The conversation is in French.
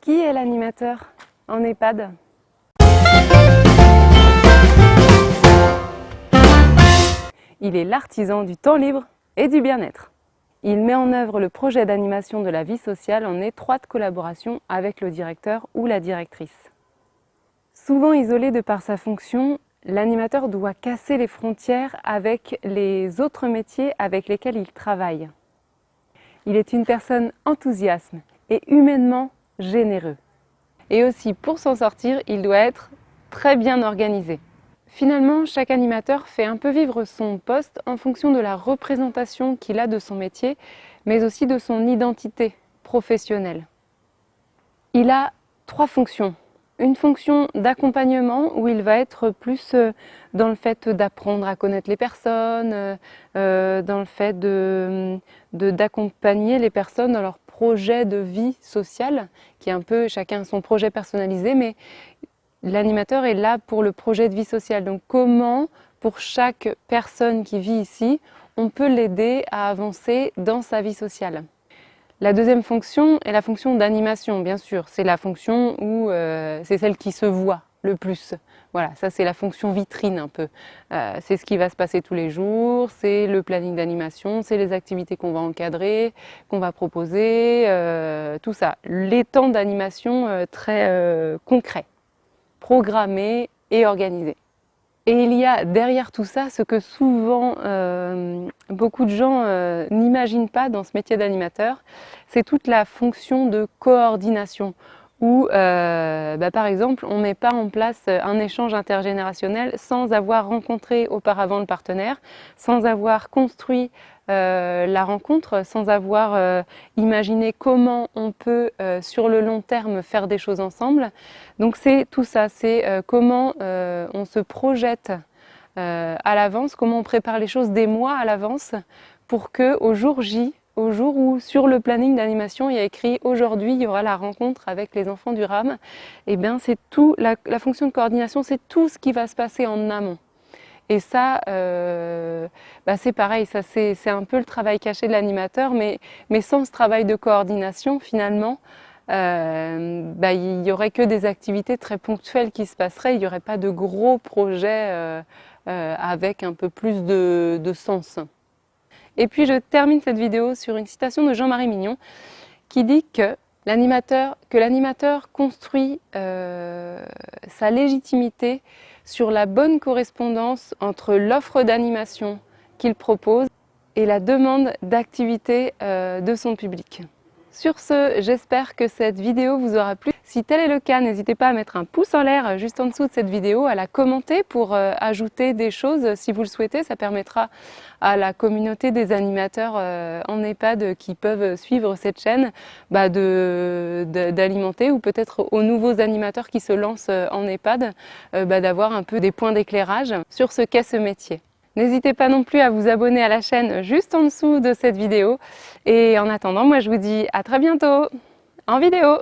Qui est l'animateur en EHPAD? Il est l'artisan du temps libre et du bien-être. Il met en œuvre le projet d'animation de la vie sociale en étroite collaboration avec le directeur ou la directrice. Souvent isolé de par sa fonction, l'animateur doit casser les frontières avec les autres métiers avec lesquels il travaille. Il est une personne enthousiaste et humainement généreux. Et aussi, pour s'en sortir, il doit être très bien organisé. Finalement, chaque animateur fait un peu vivre son poste en fonction de la représentation qu'il a de son métier, mais aussi de son identité professionnelle. Il a 3 fonctions. Une fonction d'accompagnement où il va être plus dans le fait d'apprendre à connaître les personnes, dans le fait d'accompagner les personnes dans leur projet de vie sociale, qui est un peu chacun son projet personnalisé, mais l'animateur est là pour le projet de vie sociale. Donc comment, pour chaque personne qui vit ici, on peut l'aider à avancer dans sa vie sociale. La deuxième fonction est la fonction d'animation, bien sûr. C'est la fonction où c'est celle qui se voit le plus. Voilà, ça c'est la fonction vitrine un peu. C'est ce qui va se passer tous les jours, c'est le planning d'animation, c'est les activités qu'on va encadrer, qu'on va proposer, tout ça. Les temps d'animation très concrets, programmés et organisés. Et il y a derrière tout ça ce que souvent beaucoup de gens n'imaginent pas dans ce métier d'animateur, c'est toute la fonction de coordination où par exemple on ne met pas en place un échange intergénérationnel sans avoir rencontré auparavant le partenaire, sans avoir construit la rencontre, sans avoir imaginé comment on peut sur le long terme faire des choses ensemble. Donc c'est tout ça, c'est comment on se projette à l'avance, comment on prépare les choses des mois à l'avance pour qu'au jour J, au jour où sur le planning d'animation il y a écrit aujourd'hui il y aura la rencontre avec les enfants du RAM, et bien c'est tout, la fonction de coordination, c'est tout ce qui va se passer en amont. Et ça, c'est pareil, ça c'est un peu le travail caché de l'animateur, mais sans ce travail de coordination finalement, il n'y aurait que des activités très ponctuelles qui se passeraient, il n'y aurait pas de gros projets avec un peu plus de sens. Et puis je termine cette vidéo sur une citation de Jean-Marie Mignon qui dit que l'animateur construit sa légitimité sur la bonne correspondance entre l'offre d'animation qu'il propose et la demande d'activité de son public. Sur ce, j'espère que cette vidéo vous aura plu. Si tel est le cas, n'hésitez pas à mettre un pouce en l'air juste en dessous de cette vidéo, à la commenter pour ajouter des choses si vous le souhaitez. Ça permettra à la communauté des animateurs en EHPAD qui peuvent suivre cette chaîne d'alimenter, ou peut-être aux nouveaux animateurs qui se lancent en EHPAD, d'avoir un peu des points d'éclairage sur ce qu'est ce métier. N'hésitez pas non plus à vous abonner à la chaîne juste en dessous de cette vidéo. Et en attendant, moi je vous dis à très bientôt en vidéo.